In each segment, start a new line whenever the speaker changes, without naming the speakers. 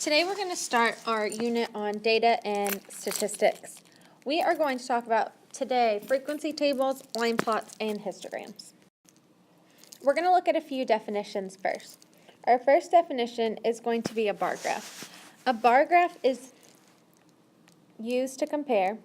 Today we're going to start our unit on data and statistics. We are going to talk about today frequency tables, line plots, and histograms. We're going to look at a few definitions first. Our first definition is going to be a bar graph. A bar graph is used to compare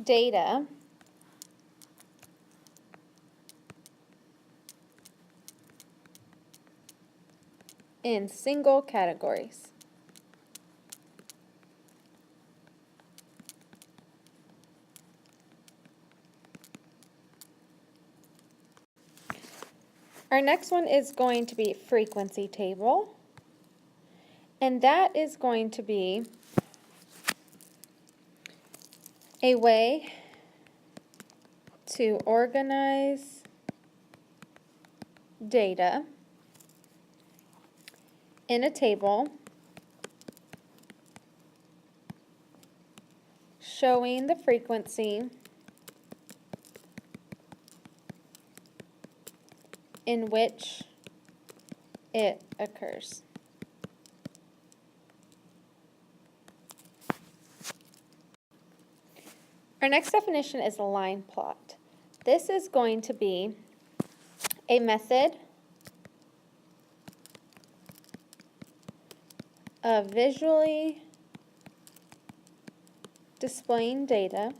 data in single categories. Our next one is going to be frequency table, and that is going to be a way to organize data in a table showing the frequency in which it occurs. Our next definition is a line plot. This is going to be a method of visually displaying data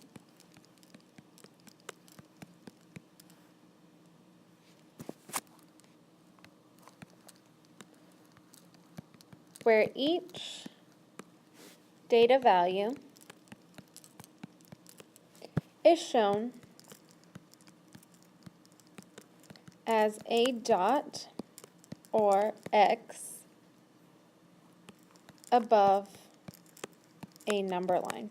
where each data value is shown as a dot or X above a number line.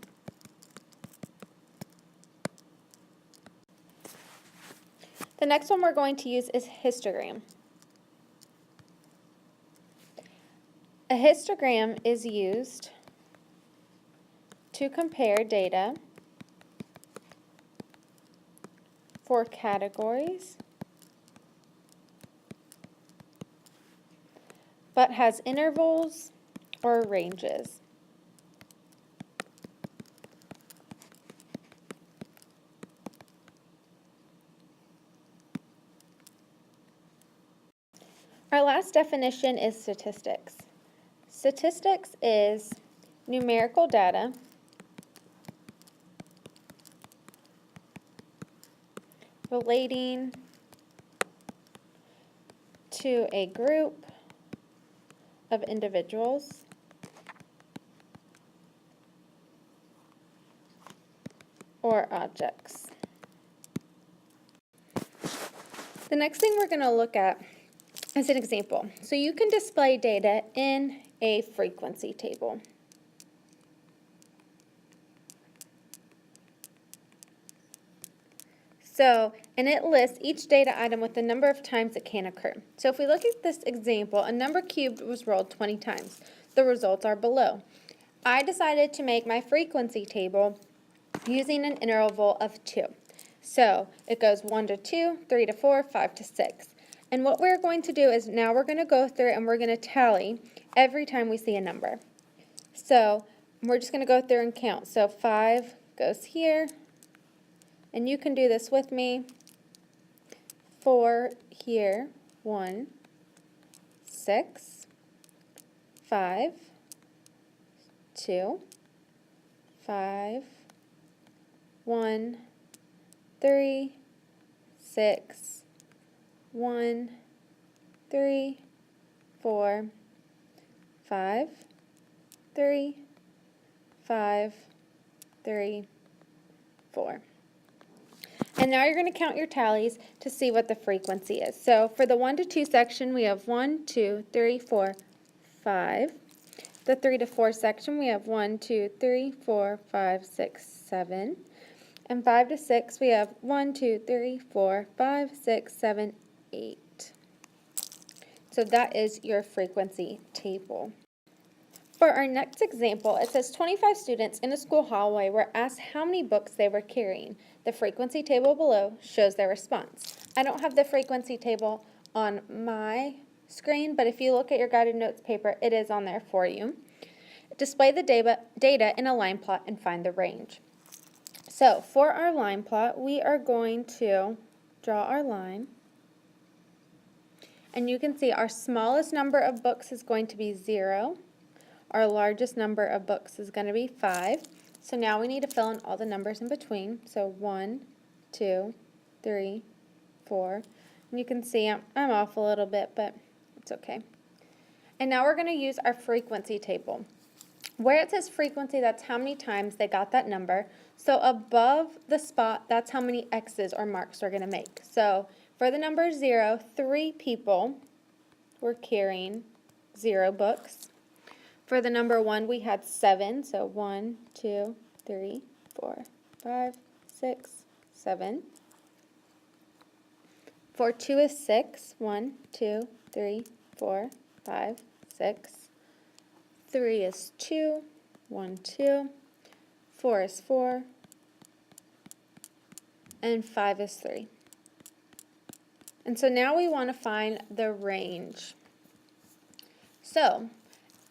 The next one we're going to use is histogram. A histogram is used to compare data for categories, but has intervals or ranges. Our last definition is statistics. Statistics is numerical data relating to a group of individuals or objects. The next thing we're going to look at is an example. So you can display data in a frequency table. And it lists each data item with the number of times it can occur. So if we look at this example, a number cubed was rolled 20 times. The results are below. I decided to make my frequency table using an interval of 2. So it goes 1 to 2, 3 to 4, 5 to 6. And what we're going to do is now we're going to go through and we're going to tally every time we see a number. So we're just going to go through and count. So 5 goes here, and you can do this with me. 4 here, 1, 6, 5, 2, 5, 1, 3, 6, 1, 3, 4, 5, 3, 5, 3, 4. And now you're going to count your tallies to see what the frequency is. So for the 1 to 2 section, we have 1, 2, 3, 4, 5. The 3 to 4 section, we have 1, 2, 3, 4, 5, 6, 7. And 5 to 6, we have 1, 2, 3, 4, 5, 6, 7, 8. So that is your frequency table. For our next example, it says 25 students in a school hallway were asked how many books they were carrying. The frequency table below shows their response. I don't have the frequency table on my screen, but if you look at your guided notes paper, it is on there for you. Display the data in a line plot and find the range. So for our line plot, we are going to draw our line. And you can see our smallest number of books is going to be 0. Our largest number of books is going to be 5. So now we need to fill in all the numbers in between. So 1, 2, 3, 4. And you can see I'm off a little bit, but it's okay. And now we're going to use our frequency table. Where it says frequency, that's how many times they got that number. So above the spot, that's how many X's or marks we're going to make. So for the number 0, 3 people were carrying 0 books. For the number 1, we had 7. So 1, 2, 3, 4, 5, 6, 7. For 2 is 6. 1, 2, 3, 4, 5, 6. 3 is 2. 1, 2. 4 is 4. And 5 is 3. And so now we want to find the range. So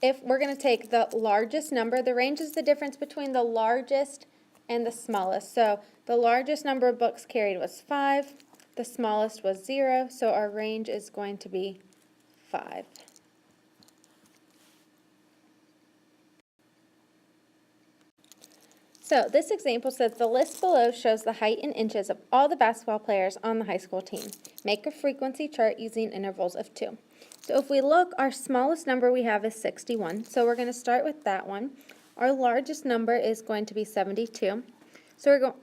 if we're going to take the largest number, the range is the difference between the largest and the smallest. So the largest number of books carried was 5. The smallest was 0. So our range is going to be 5. So this example says the list below shows the height in inches of all the basketball players on the high school team. Make a frequency chart using intervals of 2. So if we look, our smallest number we have is 61. So we're going to start with that one. Our largest number is going to be 72. So we're going,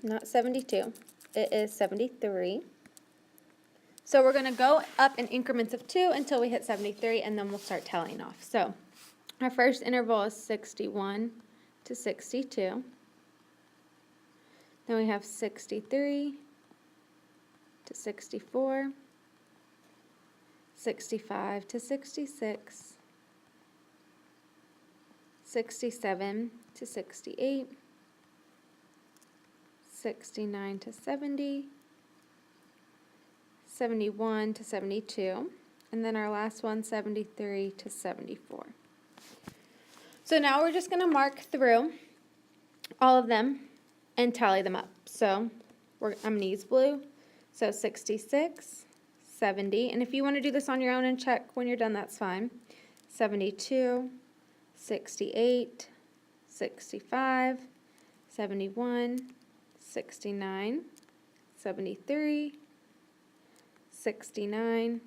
not 72. It is 73. So we're going to go up in increments of 2 until we hit 73, and then we'll start tallying off. So our first interval is 61 to 62. Then we have 63 to 64, 65 to 66, 67 to 68, 69 to 70, 71 to 72, and then our last one, 73 to 74. So now we're just going to mark through all of them and tally them up. So I'm going to use blue. So 66, 70, and if you want to do this on your own and check when you're done, that's fine. 72, 68, 65, 71, 69, 73, 69,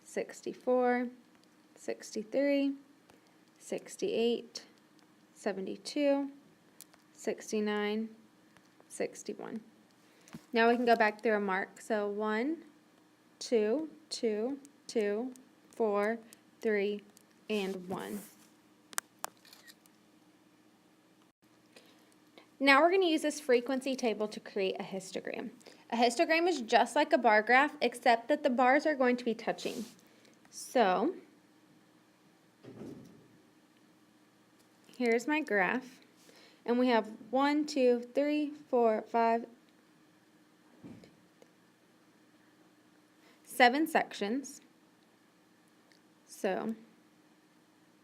64, 63, 68, 72, 69, 61. Now we can go back through a mark. So 1, 2, 2, 2, 4, 3, and 1. Now we're going to use this frequency table to create a histogram. A histogram is just like a bar graph, except that the bars are going to be touching. So here's my graph, and we have 1, 2, 3, 4, 5, 7 sections. So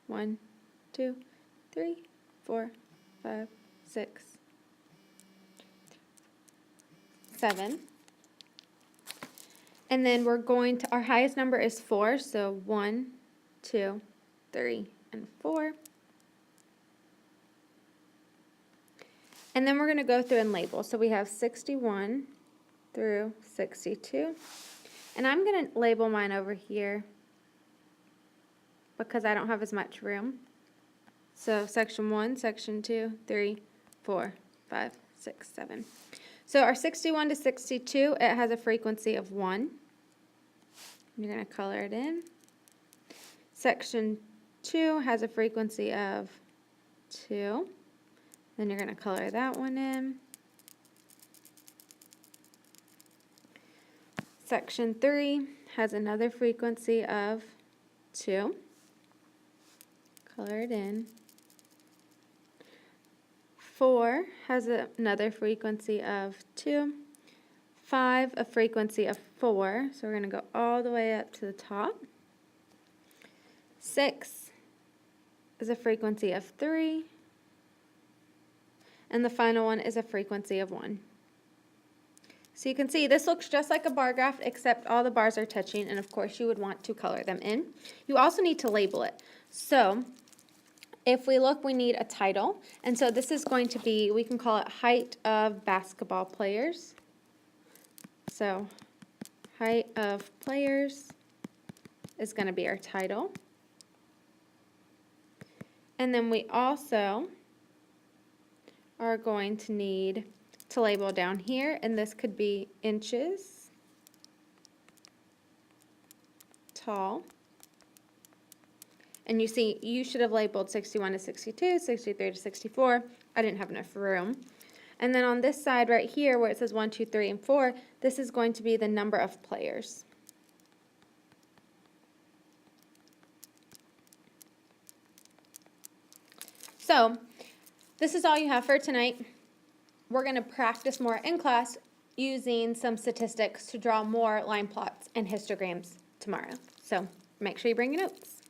1, 2, 3, 4, 5, 6, 7. And then we're going to, our highest number is 4, so 1, 2, 3, and 4. And then we're going to go through and label. So we have 61 through 62. And I'm going to label mine over here because I don't have as much room. So section 1, section 2, 3, 4, 5, 6, 7. So our 61 to 62, it has a frequency of 1. You're going to color it in. Section 2 has a frequency of 2. Then you're going to color that one in. Section 3 has another frequency of 2. color it in. 4 has another frequency of 2. 5, a frequency of 4, so we're going to go all the way up to the top. 6 is a frequency of 3. And the final one is a frequency of 1. So you can see this looks just like a bar graph, except all the bars are touching, and of course you would want to color them in. You also need to label it. So if we look, we need a title, and so this is going to be, we can call it height of basketball players. So height of players is going to be our title. And then we also are going to need to label down here, and this could be inches tall. And you see, you should have labeled 61 to 62, 63 to 64. I didn't have enough room. And then on this side right here where it says 1, 2, 3, and 4, this is going to be the number of players. So this is all you have for tonight. We're going to practice more in class using some statistics to draw more line plots and histograms tomorrow. So make sure you bring your notes.